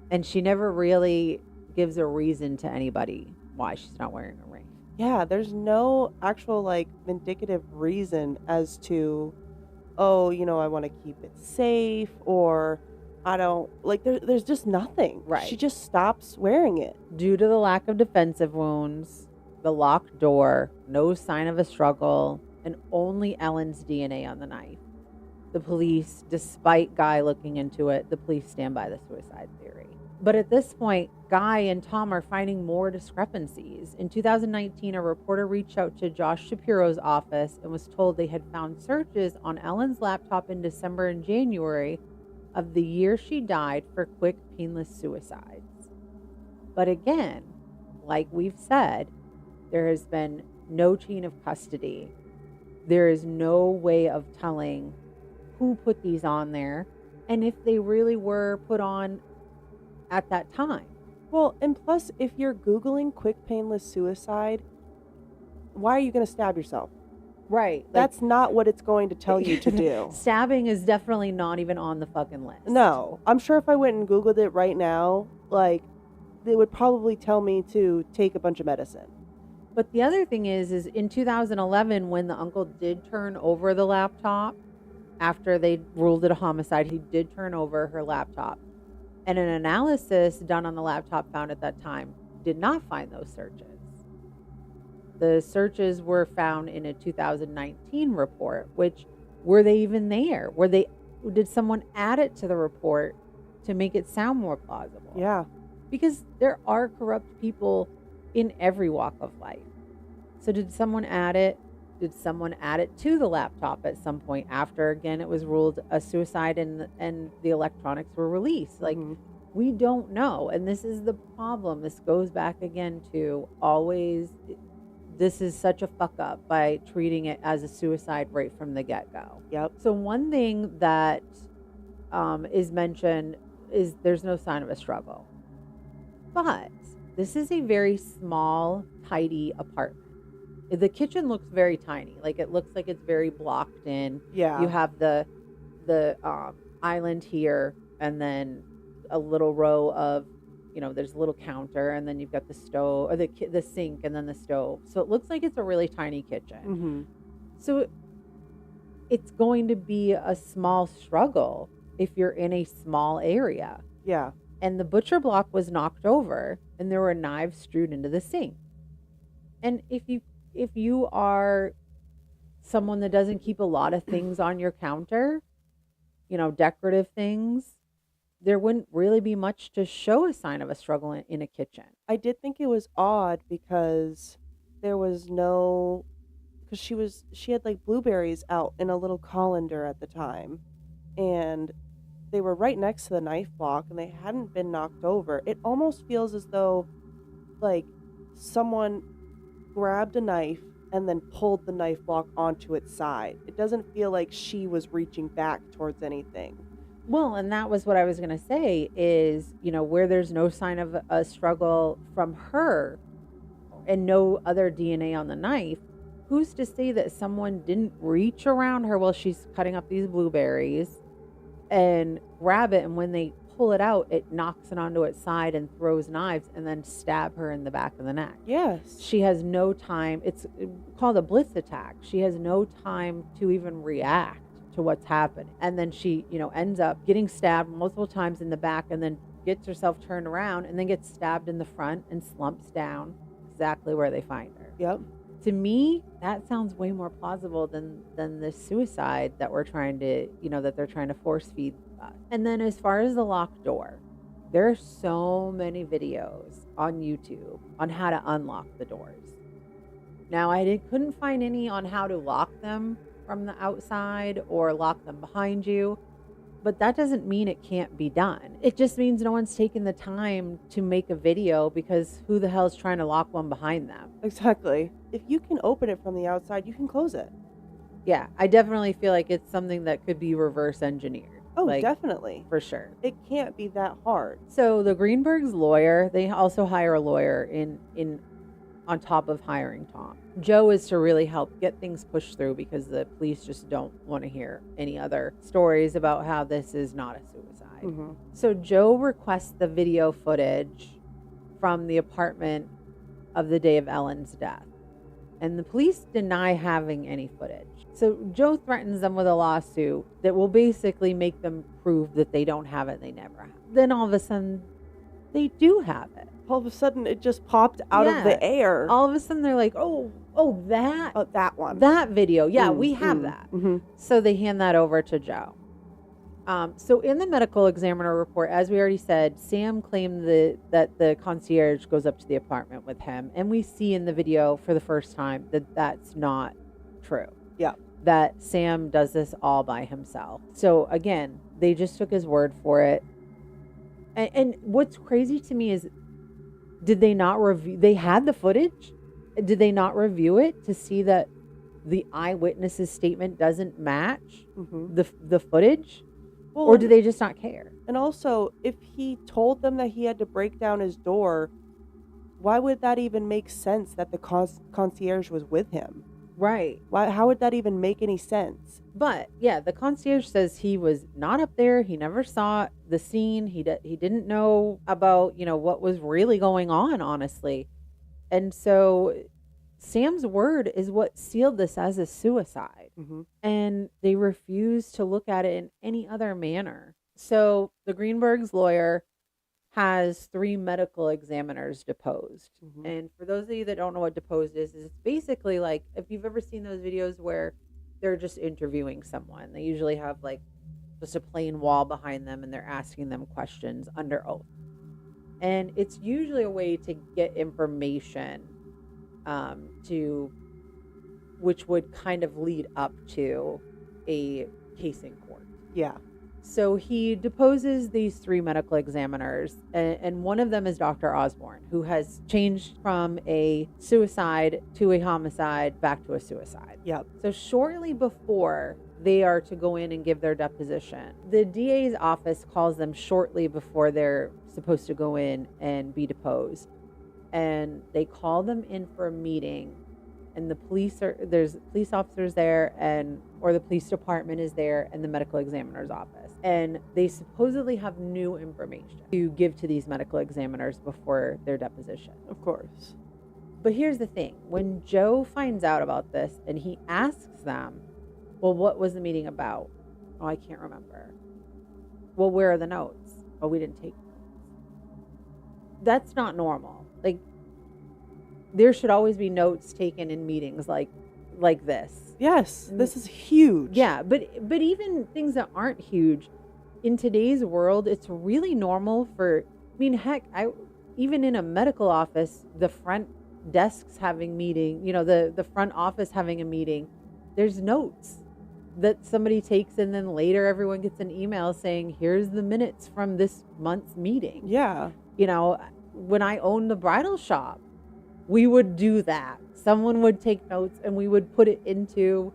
And she never really gives a reason to anybody why she's not wearing a ring. Yeah, there's no actual indicative reason as to, oh, I want to keep it safe, or I don't there's just nothing. Right. She just stops wearing it. Due to the lack of defensive wounds, the locked door, no sign of a struggle, and only Ellen's DNA on the knife. The police, despite Guy looking into it, the police stand by the suicide theory. But at this point, Guy and Tom are finding more discrepancies. In 2019, a reporter reached out to Josh Shapiro's office and was told they had found searches on Ellen's laptop in December and January of the year she died for quick, painless suicides. But again, like we've said, there has been no chain of custody. There is no way of telling who put these on there and if they really were put on at that time. Well, and plus, if you're Googling quick painless suicide, why are you going to stab yourself? Right. That's not what it's going to tell you to do. Stabbing is definitely not even on the fucking list. No. I'm sure if I went and Googled it right now, they would probably tell me to take a bunch of medicine. But the other thing is in 2011, when the uncle did turn over the laptop, after they ruled it a homicide, he did turn over her laptop. And an analysis done on the laptop found at that time did not find those searches. The searches were found in a 2019 report, which, were they even there? Did someone add it to the report to make it sound more plausible? Yeah. Because there are corrupt people in every walk of life. So did someone add it? Did someone add it to the laptop at some point after, again, it was ruled a suicide and the electronics were released? We don't know. And this is the problem. This goes back again to always, this is such a fuck up by treating it as a suicide right from the get-go. Yep. So one thing that is mentioned is there's no sign of a struggle. But this is a very small, tidy apartment. The kitchen looks very tiny. It looks like it's very blocked in. Yeah. You have the island here, and then a little row of, there's a little counter, and then you've got the stove, or the sink, and then the stove. So it looks like it's a really tiny kitchen. Mm-hmm. So it's going to be a small struggle if you're in a small area. Yeah. And the butcher block was knocked over and there were knives strewed into the sink. And if you are someone that doesn't keep a lot of things on your counter, decorative things, there wouldn't really be much to show a sign of a struggle in a kitchen. I did think it was odd because there was no, because she had like blueberries out in a little colander at the time, and they were right next to the knife block and they hadn't been knocked over. It almost feels as though like someone grabbed a knife and then pulled the knife block onto its side. It doesn't feel like she was reaching back towards anything. Well, and that was what I was going to say is, where there's no sign of a struggle from her and no other DNA on the knife, who's to say that someone didn't reach around her while she's cutting up these blueberries and grab it, and when they pull it out, it knocks it onto its side and throws knives and then stab her in the back of the neck. Yes. She has no time. It's called a blitz attack. She has no time to even react to what's happening. And then she, ends up getting stabbed multiple times in the back and then gets herself turned around and then gets stabbed in the front and slumps down exactly where they find her. Yep. To me, that sounds way more plausible than the suicide that we're trying to, that they're trying to force feed us. And then as far as the locked door, there are so many videos on YouTube on how to unlock the doors. Now, couldn't find any on how to lock them from the outside or lock them behind you, but that doesn't mean it can't be done. It just means no one's taken the time to make a video, because who the hell is trying to lock one behind them? Exactly. If you can open it from the outside, you can close it. Yeah, I definitely feel like it's something that could be reverse engineered. Oh, definitely. For sure. It can't be that hard. So the Greenberg's lawyer, they also hire a lawyer in on top of hiring Tom. Joe is to really help get things pushed through, because the police just don't want to hear any other stories about how this is not a suicide. Mm-hmm. So Joe requests the video footage from the apartment of the day of Ellen's death, and the police deny having any footage. So Joe threatens them with a lawsuit that will basically make them prove that they don't have it, they never have. Then all of a sudden, they do have it. All of a sudden, it just popped out of the air. All of a sudden, they're like, that one. That video. Yeah, we have that. Mm-hmm. So they hand that over to Joe. So in the medical examiner report, as we already said, Sam claimed that the concierge goes up to the apartment with him. And we see in the video for the first time that that's not true. Yeah. That Sam does this all by himself. So again, they just took his word for it. And what's crazy to me is, did they not review? They had the footage. Did they not review it to see that the eyewitness's statement doesn't match the footage? Well, or do they just not care? And also, if he told them that he had to break down his door, why would that even make sense that the concierge was with him? Right. How would that even make any sense? But yeah, the concierge says he was not up there. He never saw the scene. He didn't know about, what was really going on, honestly. And so Sam's word is what sealed this as a suicide. Mm-hmm. And they refuse to look at it in any other manner. So the Greenberg's lawyer has 3 medical examiners deposed. Mm-hmm. And for those of you that don't know what deposed is it's basically like, if you've ever seen those videos where they're just interviewing someone, they usually have like just a plain wall behind them and they're asking them questions under oath. And it's usually a way to get information which would kind of lead up to a case in court. Yeah. So he deposes these 3 medical examiners, and one of them is Dr. Osborne, who has changed from a suicide to a homicide back to a suicide. Yep. So shortly before they are to go in and give their deposition, the DA's office calls them shortly before they're supposed to go in and be deposed. And they call them in for a meeting, and there's police officers there, or the police department is there, and the medical examiner's office. And they supposedly have new information to give to these medical examiners before their deposition. Of course. But here's the thing. When Joe finds out about this and he asks them, Well, what was the meeting about? Oh, I can't remember. Well, where are the notes? Oh, we didn't take notes. That's not normal. Like, there should always be notes taken in meetings like this. Yes, this is huge. Yeah, but even things that aren't huge in today's world, it's really normal for, I mean, heck, even in a medical office, the front desks having meeting, the front office having a meeting, there's notes that somebody takes, and then later everyone gets an email saying, here's the minutes from this month's meeting. Yeah. When I owned the bridal shop, we would do that. Someone would take notes and we would put it into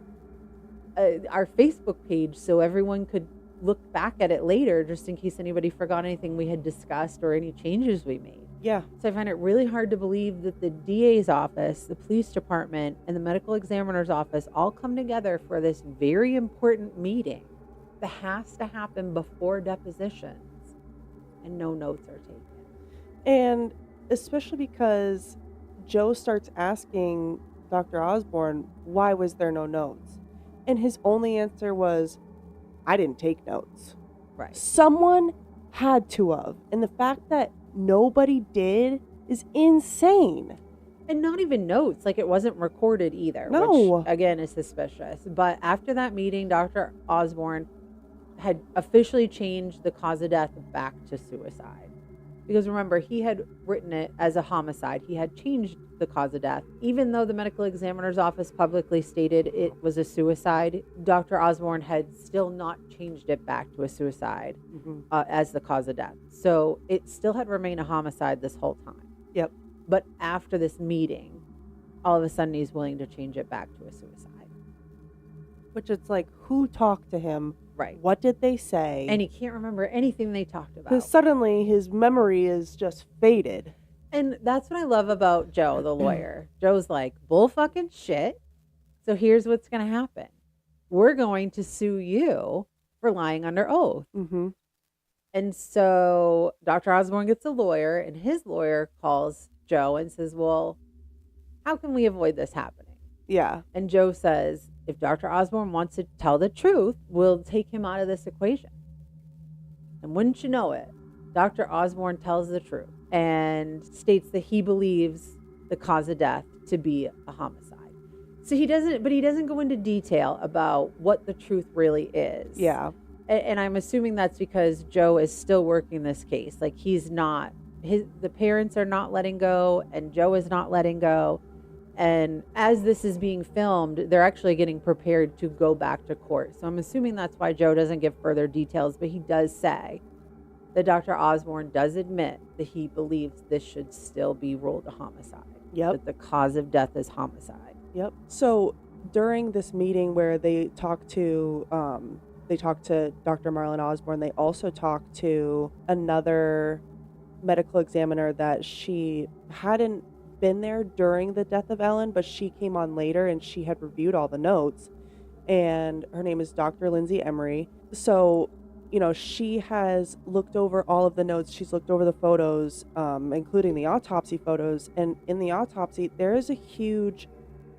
our Facebook page so everyone could look back at it later, just in case anybody forgot anything we had discussed or any changes we made. Yeah. So I find it really hard to believe that the DA's office, the police department, and the medical examiner's office all come together for this very important meeting that has to happen before depositions, and no notes are taken. And especially because Joe starts asking Dr. Osborne, why was there no notes? And his only answer was, I didn't take notes. Right. Someone had to have. And the fact that nobody did is insane. And not even notes, like it wasn't recorded either. No. Which, again, is suspicious. But after that meeting, Dr. Osborne had officially changed the cause of death back to suicide. Because remember, he had written it as a homicide. He had changed the cause of death. Even though the medical examiner's office publicly stated it was a suicide, Dr. Osborne had still not changed it back to a suicide as the cause of death. So it still had remained a homicide this whole time. Yep. But after this meeting, all of a sudden he's willing to change it back to a suicide. Which it's like, who talked to him? Right. What did they say? And he can't remember anything they talked about. Because suddenly his memory is just faded. And that's what I love about Joe, the lawyer. Joe's like, bull fucking shit. So here's what's going to happen. We're going to sue you for lying under oath. Mm-hmm. And so Dr. Osborne gets a lawyer, and his lawyer calls Joe and says, well, how can we avoid this happening? Yeah. And Joe says, if Dr. Osborne wants to tell the truth, we'll take him out of this equation. And wouldn't you know it, Dr. Osborne tells the truth and states that he believes the cause of death to be a homicide. So he doesn't go into detail about what the truth really is. Yeah. And I'm assuming that's because Joe is still working this case. Like he's not, the parents are not letting go, and Joe is not letting go. And as this is being filmed, they're actually getting prepared to go back to court. So I'm assuming that's why Joe doesn't give further details, but he does say that Dr. Osborne does admit that he believes this should still be ruled a homicide. Yep. That the cause of death is homicide. Yep. So during this meeting where they talk to Dr. Marlon Osborne, they also talk to another medical examiner that she hadn't been there during the death of Ellen, but she came on later and she had reviewed all the notes, and her name is Dr. Lindsay Emery. So, she has looked over all of the notes. She's looked over the photos, including the autopsy photos. And in the autopsy, there is a huge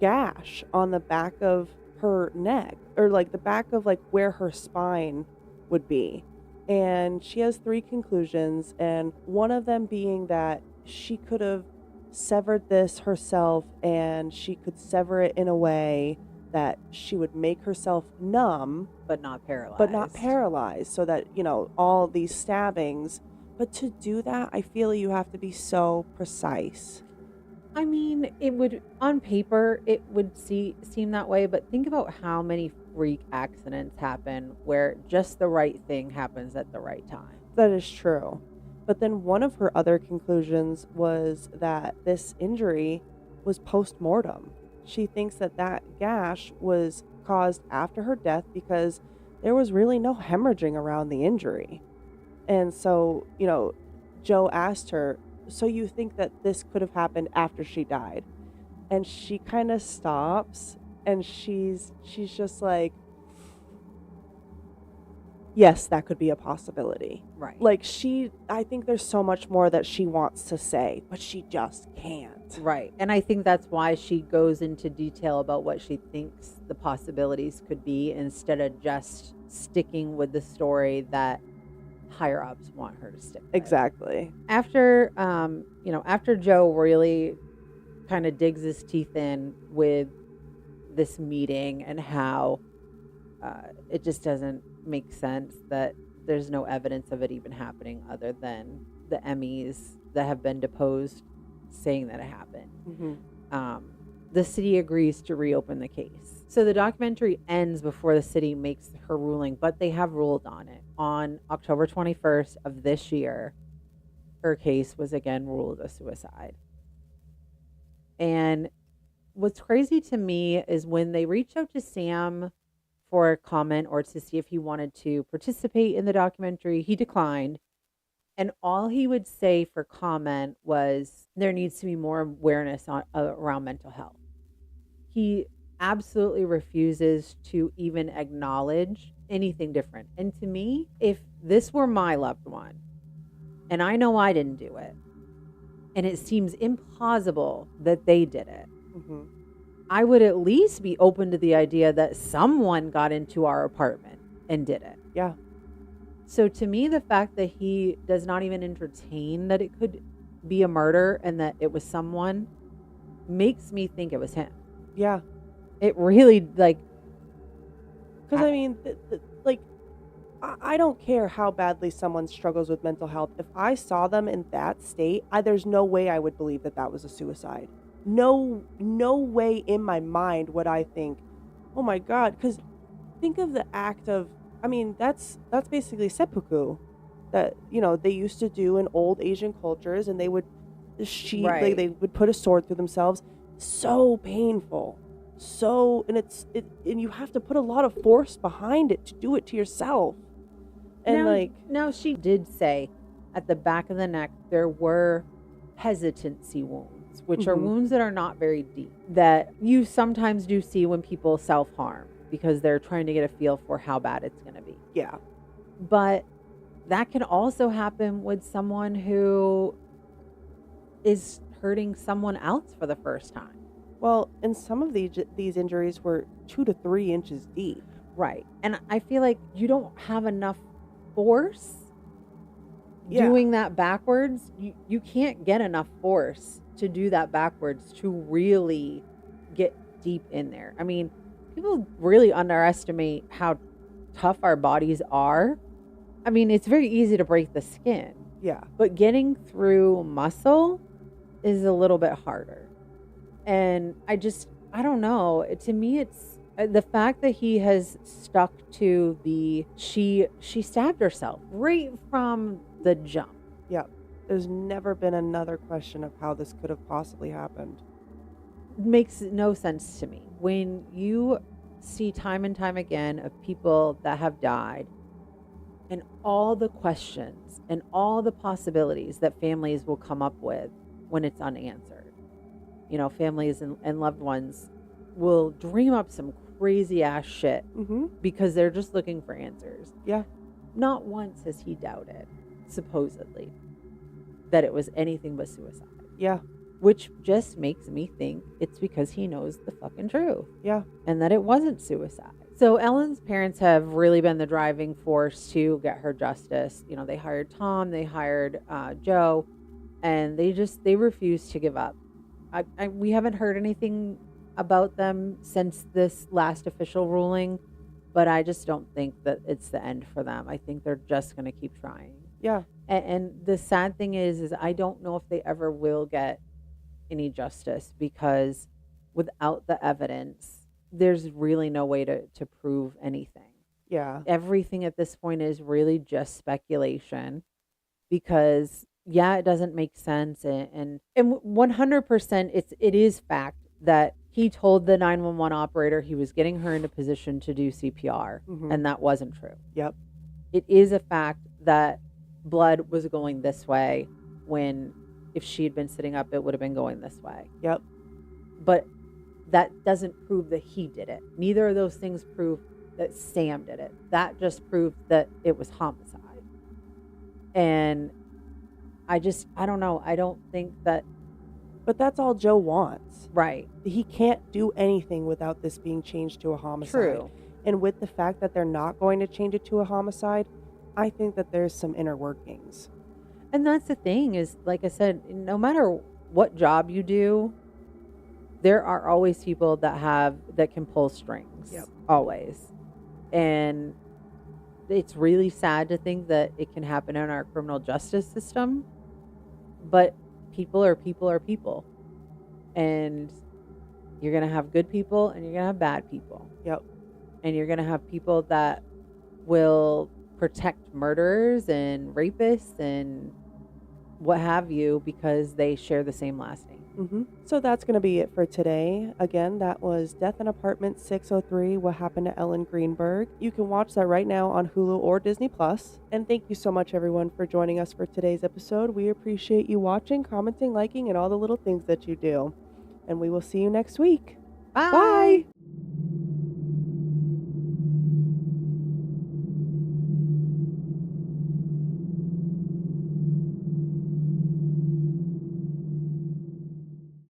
gash on the back of her neck, or like the back of like where her spine would be. And she has 3 conclusions, and one of them being that she could have severed this herself, and she could sever it in a way that she would make herself numb but not paralyzed, so that all these stabbings. But to do that, I feel you have to be so precise. I mean, it would, on paper, it would seem that way, but think about how many freak accidents happen where just the right thing happens at the right time. That is true. But then one of her other conclusions was that this injury was post-mortem. She thinks that gash was caused after her death because there was really no hemorrhaging around the injury. And so, Joe asked her, so you think that this could have happened after she died? And she kind of stops, and she's just like, yes, that could be a possibility. Right. Like, I think there's so much more that she wants to say, but she just can't. Right. And I think that's why she goes into detail about what she thinks the possibilities could be instead of just sticking with the story that higher ups want her to stick with. Exactly. After after Joe really kind of digs his teeth in with this meeting and how it just doesn't make sense that there's no evidence of it even happening other than the Emmys that have been deposed saying that it happened. Mm-hmm. The city agrees to reopen the case. So the documentary ends before the city makes her ruling, but they have ruled on it. On October 21st of this year, her case was again ruled a suicide. And what's crazy to me is when they reached out to Sam for a comment or to see if he wanted to participate in the documentary, he declined. And all he would say for comment was there needs to be more awareness around mental health. He absolutely refuses to even acknowledge anything different. And to me, if this were my loved one, and I know I didn't do it, and it seems implausible that they did it, Mm-hmm. I would at least be open to the idea that someone got into our apartment and did it. Yeah. So to me, the fact that he does not even entertain that it could be a murder and that it was someone makes me think it was him. Yeah. It really, like... Because, I mean, I don't care how badly someone struggles with mental health. If I saw them in that state, there's no way I would believe that was a suicide. No way in my mind would I think, oh my God, because think of the act of, I mean, that's basically seppuku that, they used to do in old Asian cultures, and they would they would put a sword through themselves. So painful. And you have to put a lot of force behind it to do it to yourself. And now she did say at the back of the neck there were hesitancy wounds, which mm-hmm. are wounds that are not very deep, that you sometimes do see when people self-harm because they're trying to get a feel for how bad it's going to be. Yeah. But that can also happen with someone who is hurting someone else for the first time. Well, and some of these injuries were 2 to 3 inches deep. Right. And I feel like you don't have enough force Yeah. doing that backwards. You can't get enough force to do that backwards to really get deep in there. I mean, people really underestimate how tough our bodies are. I mean, it's very easy to break the skin. Yeah. But getting through muscle is a little bit harder. And I don't know. To me, it's the fact that he has stuck to she stabbed herself right from the jump. Yeah. There's never been another question of how this could have possibly happened. Makes no sense to me. When you see time and time again of people that have died and all the questions and all the possibilities that families will come up with when it's unanswered. Families and loved ones will dream up some crazy ass shit mm-hmm. because they're just looking for answers. Yeah. Not once has he doubted, supposedly, that it was anything but suicide. Yeah. Which just makes me think it's because he knows the fucking truth. Yeah. And that it wasn't suicide. So Ellen's parents have really been the driving force to get her justice. They hired Tom, they hired Joe, and they refused to give up. We haven't heard anything about them since this last official ruling, but I just don't think that it's the end for them. I think they're just going to keep trying. Yeah. And the sad thing is I don't know if they ever will get any justice because without the evidence, there's really no way to prove anything. Yeah. Everything at this point is really just speculation because it doesn't make sense. And 100% it is fact that he told the 911 operator he was getting her into position to do CPR, mm-hmm. and that wasn't true. Yep. It is a fact that blood was going this way when if she had been sitting up, it would have been going this way. Yep. But that doesn't prove that he did it. Neither of those things prove that Sam did it. That just proved that it was homicide. And I don't know. I don't think that. But that's all Joe wants. Right. He can't do anything without this being changed to a homicide. True. And with the fact that they're not going to change it to a homicide, I think that there's some inner workings. And that's the thing is, like I said, no matter what job you do, there are always people that can pull strings. Yep. Always. And it's really sad to think that it can happen in our criminal justice system, but people are people. And you're going to have good people and you're going to have bad people. Yep. And you're going to have people that will protect murderers and rapists and what have you because they share the same last name. So that's going to be it for today. Again, that was Death in Apartment 603, What Happened to Ellen Greenburg. You can watch that right now on Hulu or Disney+. And thank you so much, everyone, for joining us for today's episode. We appreciate you watching, commenting, liking, and all the little things that you do. And we will see you next week. Bye. Bye.